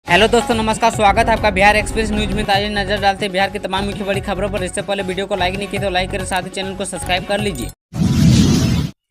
Hello दोस्तों, नमस्कार। स्वागत है आपका बिहार एक्सप्रेस न्यूज में। ताज़ा नजर डालते हैं बिहार की तमाम मुख्य बड़ी खबरों पर। इससे पहले वीडियो को लाइक नहीं किया तो लाइक करें, साथ ही चैनल को सब्सक्राइब कर लीजिए।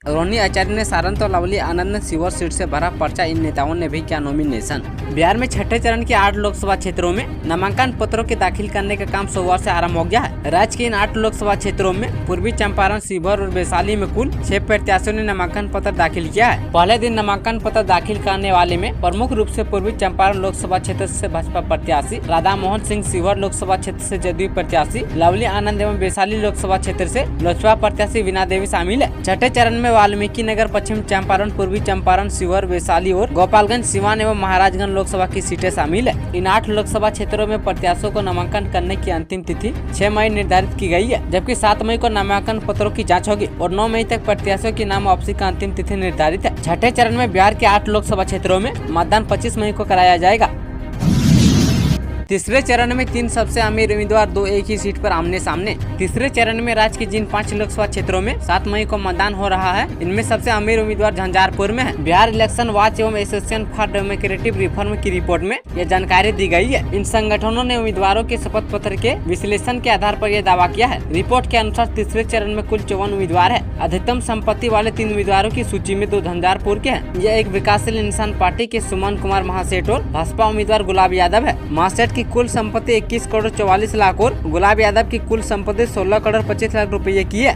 रोनी आचार्य ने सारण तो लवली आनंद ने सीवर सीट से भरा पर्चा। इन नेताओं ने भी किया नॉमिनेशन। बिहार में छठे चरण के 8 लोकसभा क्षेत्रों में नामांकन पत्रों के दाखिल करने का काम सोमवार से आरंभ हो गया है। राज्य के इन 8 लोकसभा क्षेत्रों में पूर्वी चंपारण, शिवहर और वैशाली में कुल 6 प्रत्याशियों ने नामांकन पत्र दाखिल किया है। पहले दिन नामांकन पत्र दाखिल करने वाले में प्रमुख रूप से पूर्वी चंपारण लोकसभा क्षेत्र से भाजपा प्रत्याशी राधा मोहन सिंह, शिवहर लोकसभा क्षेत्र से जदयू प्रत्याशी लवली आनंद एवं वैशाली लोकसभा क्षेत्र से लोजपा प्रत्याशी वीणा देवी शामिल है। छठे चरण में वाल्मीकि नगर, पश्चिम चंपारण, पूर्वी चंपारण, शिवहर, वैशाली और गोपालगंज, सिवान एवं महाराजगंज लोकसभा की सीटें शामिल है। इन 8 लोकसभा क्षेत्रों में प्रत्याशियों को नामांकन करने की अंतिम तिथि 6 मई निर्धारित की गई है, जबकि 7 मई को नामांकन पत्रों की जांच होगी और 9 मई तक प्रत्याशियों की नाम वापसी का अंतिम तिथि निर्धारित है। छठे चरण में बिहार के 8 लोकसभा क्षेत्रों में मतदान 25 मई को कराया जाएगा। तीसरे चरण में 3 सबसे अमीर उम्मीदवार 2 एक ही सीट पर आमने सामने। तीसरे चरण में राज्य के जिन 5 लोकसभा क्षेत्रों में 7 मई को मतदान हो रहा है, इनमें सबसे अमीर उम्मीदवार झंझारपुर में है। बिहार इलेक्शन वॉच एवं एसोसिएशन फॉर डेमोक्रेटिक रिफॉर्म की रिपोर्ट में यह जानकारी दी गई है। इन संगठनों ने उम्मीदवारों के शपथ पत्र के विश्लेषण के आधार पर यह दावा किया है। रिपोर्ट के अनुसार तीसरे चरण में कुल 54 उम्मीदवार है। अधिकतम संपत्ति वाले 3 उम्मीदवारों की सूची में 2 झंझारपुर के हैं। यह एक विकासशील इंसान पार्टी के सुमन कुमार महासेठ और भाजपा उम्मीदवार गुलाब यादव है। महासेठ की कुल संपत्ति 21 करोड़ 44 लाख और गुलाब यादव की कुल संपत्ति 16 करोड़ 25 लाख रुपए की है।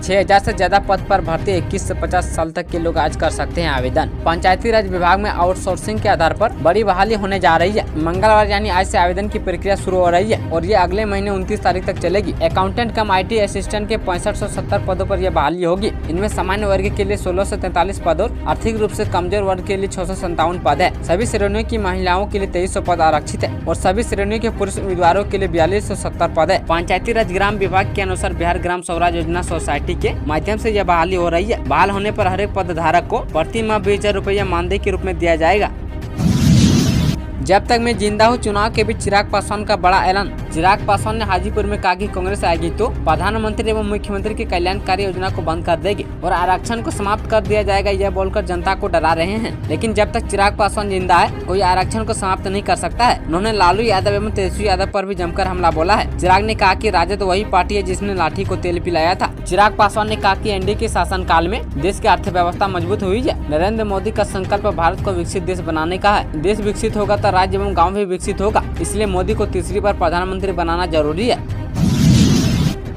6000 से ज्यादा पद पर भर्ती 21 से 50 साल तक के लोग आज कर सकते हैं आवेदन। पंचायती राज विभाग में आउटसोर्सिंग के आधार पर बड़ी बहाली होने जा रही है। मंगलवार यानी आज से आवेदन की प्रक्रिया शुरू हो रही है और ये अगले महीने 29 तारीख तक चलेगी। अकाउंटेंट कम IT असिस्टेंट के 6570 पदों पर यह बहाली होगी। इनमें सामान्य वर्ग के लिए 16 से 43 पद और आर्थिक रूप से कमजोर वर्ग के लिए 657 पद है। सभी श्रेणियों की महिलाओं के लिए 2300 पद आरक्षित है और सभी श्रेणियों के पुरुष उम्मीदवारों के लिए 4270 पद है। पंचायती राज ग्राम विभाग के अनुसार बिहार ग्राम स्वराज योजना सोसाइटी के माध्यम से यह बहाली हो रही है। बहाल होने पर हर एक पदधारक को प्रति माह 20,000 रुपया मानदेय के रूप में दिया जाएगा। जब तक मैं जिंदा हूँ चुनाव के बीच चिराग पासवान का बड़ा ऐलान। चिराग पासवान ने हाजीपुर में कहा कि कांग्रेस आएगी तो प्रधानमंत्री एवं मुख्यमंत्री की कल्याणकारी योजना को बंद कर देगी और आरक्षण को समाप्त कर दिया जाएगा, यह बोलकर जनता को डरा रहे हैं। लेकिन जब तक चिराग पासवान जिंदा है कोई आरक्षण को समाप्त नहीं कर सकता है। उन्होंने लालू यादव एवं तेजस्वी यादव पर भी जमकर हमला बोला है। चिराग ने कहा कि राजद वही पार्टी है जिसने लाठी को तेल पिलाया था। चिराग पासवान ने कहा कि एनडीए के शासनकाल में देश की अर्थव्यवस्था मजबूत हुई है। नरेंद्र मोदी का संकल्प भारत को विकसित देश बनाने का है। देश विकसित होगा तो राज्य एवं गाँव भी विकसित होगा, इसलिए मोदी को तीसरी बार प्रधानमंत्री बनाना जरूरी है।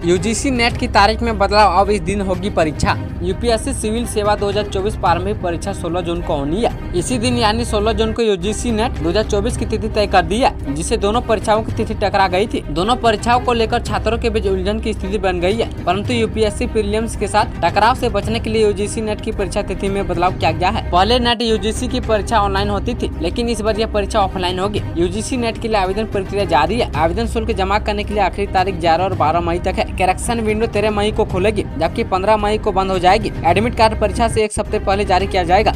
UGC नेट की तारीख में बदलाव, अब इस दिन होगी परीक्षा। UPSC सिविल सेवा 2024 प्रारंभिक परीक्षा 16 जून को होनी है। इसी दिन यानी 16 जून को UGC नेट 2024 की तिथि तय कर दी है, जिसे दोनों परीक्षाओं की तिथि टकरा गई थी। दोनों परीक्षाओं को लेकर छात्रों के बीच उलझन की स्थिति बन गई है, परंतु UPSC प्रीलिम्स के साथ टकराव से बचने के लिए UGC नेट की परीक्षा तिथि में बदलाव किया गया है। पहले नेट UGC की परीक्षा ऑनलाइन होती थी, लेकिन इस बार यह परीक्षा ऑफलाइन होगी। UGC नेट के लिए आवेदन प्रक्रिया जारी है। आवेदन शुल्क जमा करने के लिए आखिरी तारीख 11 और 12 मई तक है। करेक्शन विंडो 13 मई को खुलेगी, जबकि 15 मई को बंद हो जाएगी। एडमिट कार्ड परीक्षा से 1 सप्ताह पहले जारी किया जाएगा।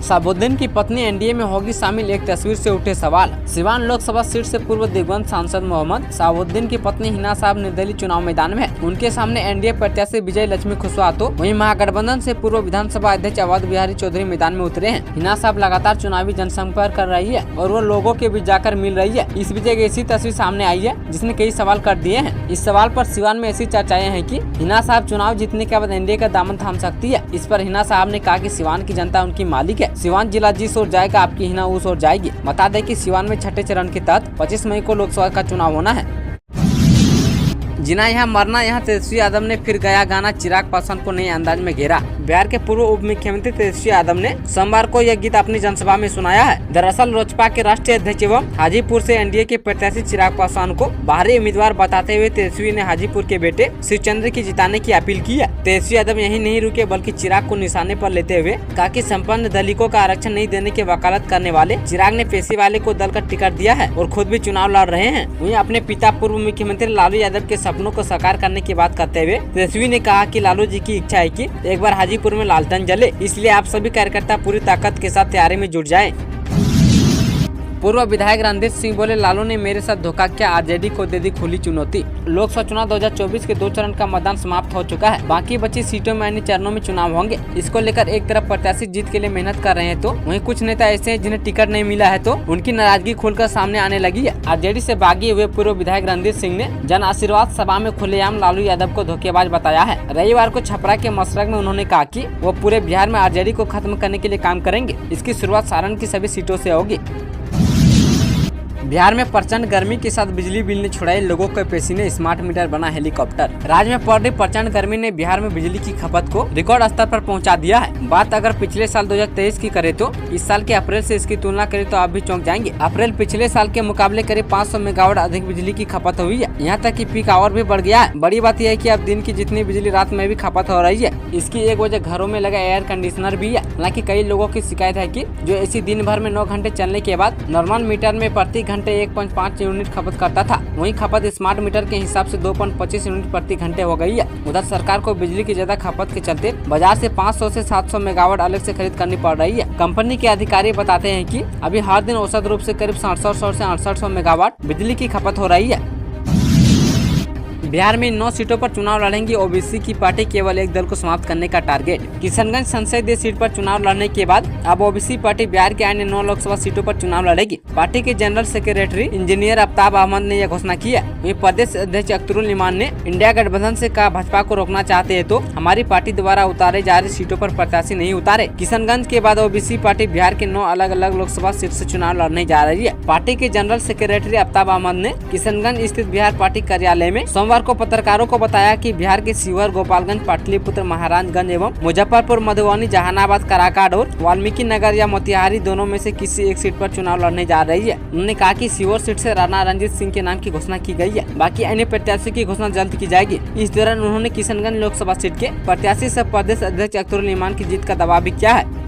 शहाबुद्दीन की पत्नी एनडीए में होगी शामिल, एक तस्वीर से उठे सवाल। सिवान लोकसभा सीट से पूर्व दिग्गज सांसद मोहम्मद शहाबुद्दीन की पत्नी हिना साहब निर्दलीय चुनाव मैदान में है। उनके सामने एनडीए प्रत्याशी विजय लक्ष्मी कुशवाहा तो वहीं महागठबंधन से पूर्व विधानसभा अध्यक्ष अवध बिहारी चौधरी मैदान में उतरे हैं। हिना साहब लगातार चुनावी जनसंपर्क कर रही है और वो लोगों के बीच जाकर मिल रही है। इस बीच एक ऐसी तस्वीर सामने आई है जिसने कई सवाल कर दिए हैं। इस सवाल पर सिवान में ऐसी चर्चाएं हैं कि हिना साहब चुनाव जीतने के बाद एनडीए का दामन थाम सकती है। इस पर हिना साहब ने कहा कि सिवान की जनता उनकी मालिक है। सिवान जिला जिस ओर जाएगा आपकी हिना उस ओर जाएगी। बता दें कि सिवान में छठे चरण के तहत 25 मई को लोकसभा का चुनाव होना है। जिना यहाँ मरना यहाँ तेजस्वी यादव ने फिर गया गाना, चिराग पासवान को नए अंदाज में घेरा। बिहार के पूर्व उप मुख्यमंत्री तेजस्वी यादव ने सोमवार को यह गीत अपनी जनसभा में सुनाया है। दरअसल लोजपा के राष्ट्रीय अध्यक्ष एवं हाजीपुर से एनडीए के प्रत्याशी चिराग पासवान को बाहरी उम्मीदवार बताते हुए तेजस्वी ने हाजीपुर के बेटे शिवचंद्र की जिताने की अपील की है। तेजस्वी यादव यही नहीं रुके बल्कि चिराग को निशाने पर लेते हुए कहा कि संपन्न दलितों का आरक्षण नहीं देने की वकालत करने वाले चिराग ने पेशी वाले को दल का टिकट दिया है और खुद भी चुनाव लड़ रहे हैं। वहीं अपने पिता पूर्व मुख्यमंत्री लालू यादव के सपनों को साकार करने की बात करते हुए तेजस्वी ने कहा कि लालू जी की इच्छा है कि एक बार हाजीपुर में लालटेन जले, इसलिए आप सभी कार्यकर्ता पूरी ताकत के साथ तैयारी में जुट जाएं। पूर्व विधायक रणधीर सिंह बोले, लालू ने मेरे साथ धोखा किया, आरजेडी को दे दी खुली चुनौती। लोकसभा चुनाव 2024 के 2 चरण का मतदान समाप्त हो चुका है। बाकी बची सीटों में अन्य चरणों में चुनाव होंगे। इसको लेकर एक तरफ प्रत्याशी जीत के लिए मेहनत कर रहे हैं तो वहीं कुछ नेता ऐसे हैं जिन्हें टिकट नहीं मिला है तो उनकी नाराजगी खुलकर सामने आने लगी है। आरजेडी से भागे हुए पूर्व विधायक रणधीर सिंह ने जन आशीर्वाद सभा में खुलेआम लालू यादव को धोखेबाज बताया है। रविवार को छपरा के मसरक में उन्होंने कहा कि वो पूरे बिहार में आरजेडी को खत्म करने के लिए काम करेंगे। इसकी शुरुआत सारण की सभी सीटों से होगी। बिहार में प्रचंड गर्मी के साथ बिजली बिल ने छुड़ाई लोगों के पसीने, स्मार्ट मीटर बना हेलीकॉप्टर। राज्य में पड़ रही प्रचंड गर्मी ने बिहार में बिजली की खपत को रिकॉर्ड स्तर पर पहुंचा दिया है। बात अगर पिछले साल 2023 की करें तो इस साल के अप्रैल से इसकी तुलना करें तो आप भी चौंक जाएंगे। अप्रैल पिछले साल के मुकाबले करीब 500 मेगावाट अधिक बिजली की खपत हुई है। यहाँ तक कि पीक आवर भी बढ़ गया है। बड़ी बात यह है कि अब दिन की जितनी बिजली रात में भी खपत हो रही है। इसकी एक वजह घरों में लगा एयर कंडीशनर भी है। हालांकि कई लोगों की शिकायत है कि जो एसी दिन भर में 9 घंटे चलने के बाद नॉर्मल मीटर में प्रति घंटे 1.5 यूनिट खपत करता था, वहीं खपत स्मार्ट मीटर के हिसाब से 2.25 यूनिट प्रति घंटे हो गई है। उधर सरकार को बिजली की ज्यादा खपत के चलते बाजार से 500 से 700 मेगावाट अलग से खरीद करनी पड़ रही है। कंपनी के अधिकारी बताते हैं कि अभी हर दिन औसत रूप से करीब 700 से 800 मेगावाट बिजली की खपत हो रही है। बिहार में 9 सीटों पर चुनाव लड़ेंगी ओबीसी की पार्टी, केवल एक दल को समाप्त करने का टारगेट। किशनगंज संसदीय सीट पर चुनाव लड़ने के बाद अब ओबीसी पार्टी बिहार के अन्य 9 लोकसभा सीटों पर चुनाव लड़ेगी। पार्टी के general secretary engineer Aftab Ahmad ने यह घोषणा की है। वहीं प्रदेश अध्यक्ष अख्तरुल इमान ने इंडिया गठबंधन से कहा, भाजपा को रोकना चाहते हैं तो हमारी पार्टी द्वारा उतारे जा रहे सीटों पर प्रत्याशी नहीं उतारे। किशनगंज के बाद ओबीसी पार्टी बिहार के 9 अलग अलग लोकसभा सीट से चुनाव लड़ने जा रही है। पार्टी के जनरल सेक्रेटरी आफ्ताब अहमद ने किशनगंज स्थित बिहार पार्टी कार्यालय में सोमवार को पत्रकारों को बताया कि बिहार के शिवहर, गोपालगंज, पाटलिपुत्र, महाराजगंज एवं मुजफ्फरपुर, मधुबनी, जहानाबाद, काराकाट और वाल्मीकि नगर या मोतिहारी दोनों में से किसी एक सीट पर चुनाव लड़ने जा रही है। उन्होंने कहा कि शिवहर सीट से राणा रणजीत सिंह के नाम की घोषणा की गई है। बाकी अन्य प्रत्याशी की घोषणा जल्द की जाएगी। इस दौरान उन्होंने किशनगंज लोकसभा सीट के प्रत्याशी से प्रदेश अध्यक्ष अख्तरुल इमान की जीत का दावा भी किया है।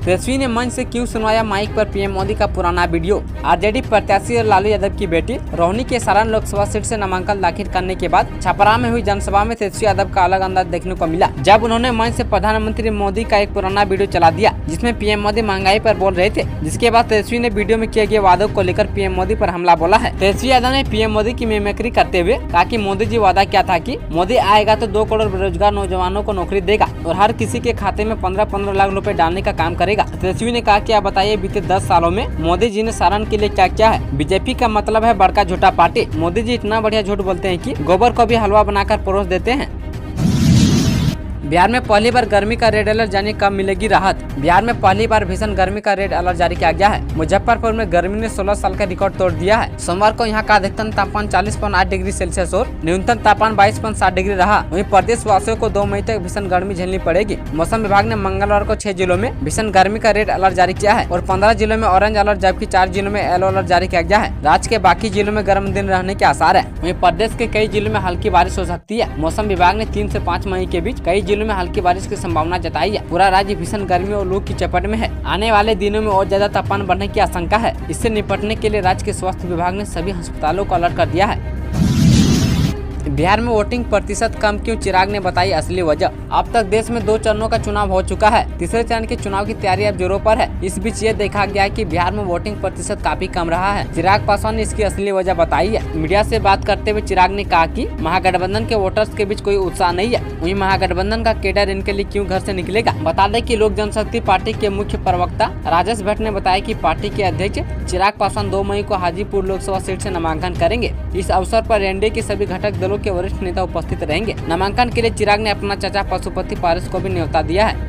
तेजस्वी ने मंच से क्यों सुनवाया माइक पर पीएम मोदी का पुराना वीडियो। आरजेडी प्रत्याशी और लालू यादव की बेटी रोहिणी के सारण लोकसभा सीट से नामांकन दाखिल करने के बाद छपरा में हुई जनसभा में तेजस्वी यादव का अलग अंदाज देखने को मिला, जब उन्होंने मंच से प्रधानमंत्री मोदी का एक पुराना वीडियो चला दिया जिसमें पीएम मोदी महंगाई पर बोल रहे थे। जिसके बाद तेजस्वी ने वीडियो में किए गए वादों को लेकर पीएम मोदी पर हमला बोला है। तेजस्वी यादव ने पीएम मोदी की मिमिक्री करते हुए कहा कि मोदी जी वादा क्या था कि मोदी आएगा तो 2 करोड़ बेरोजगार नौजवानों को नौकरी देगा और हर किसी के खाते में 15-15 लाख रुपए डालने का काम करेगा। तेजस्वी ने कहा कि आप बताइए बीते 10 सालों में मोदी जी ने सारण के लिए क्या किया है। बीजेपी का मतलब है बड़का झूठा पार्टी। मोदी जी इतना बढ़िया झूठ बोलते हैं कि गोबर को भी हलवा बनाकर परोस देते हैं। बिहार में पहली बार गर्मी का रेड अलर्ट जाने कब मिलेगी राहत। बिहार में पहली बार भीषण गर्मी का रेड अलर्ट जारी किया गया है। मुजफ्फरपुर में गर्मी ने 16 साल का रिकॉर्ड तोड़ दिया है। सोमवार को यहां का अधिकतम तापमान 40.8 डिग्री सेल्सियस और न्यूनतम तापमान 22.7 डिग्री रहा। वहीं प्रदेश वासियों को 2 मई तक भीषण गर्मी झेलनी पड़ेगी। मौसम विभाग ने मंगलवार को 6 जिलों में भीषण गर्मी का रेड अलर्ट जारी किया है और 15 जिलों में ऑरेंज अलर्ट जबकि 4 जिलों में येलो अलर्ट जारी किया गया है। राज्य के बाकी जिलों में गर्म दिन रहने के आसार है। वहीं प्रदेश के कई जिलों में हल्की बारिश हो सकती है। मौसम विभाग ने 3 से 5 मई के बीच कई जिलों में हल्की बारिश की संभावना जताई है। पूरा राज्य भीषण गर्मी और लू की चपेट में है। आने वाले दिनों में और ज्यादा तापमान बढ़ने की आशंका है। इससे निपटने के लिए राज्य के स्वास्थ्य विभाग ने सभी अस्पतालों को अलर्ट कर दिया है। बिहार में वोटिंग प्रतिशत कम क्यों, चिराग ने बताई असली वजह। अब तक देश में 2 चरणों का चुनाव हो चुका है। तीसरे चरण के चुनाव की तैयारी अब जोरों पर है। इस बीच ये देखा गया है कि बिहार में वोटिंग प्रतिशत काफी कम रहा है। चिराग पासवान ने इसकी असली वजह बताई है। मीडिया से बात करते हुए चिराग ने कहा कि महागठबंधन के वोटर्स के बीच कोई उत्साह नहीं है। वहीं महागठबंधन का कैडर इनके लिए क्यों घर से निकलेगा। बता दें कि लोक जनशक्ति पार्टी के मुख्य प्रवक्ता राजेश भट्ट ने बताया कि पार्टी के अध्यक्ष चिराग पासवान 2 मई को हाजीपुर लोकसभा सीट से नामांकन करेंगे। इस अवसर पर एनडीए के सभी घटक दलों के वरिष्ठ नेता उपस्थित रहेंगे। नामांकन के लिए चिराग ने अपना चाचा पशुपति पारस को भी न्योता दिया है।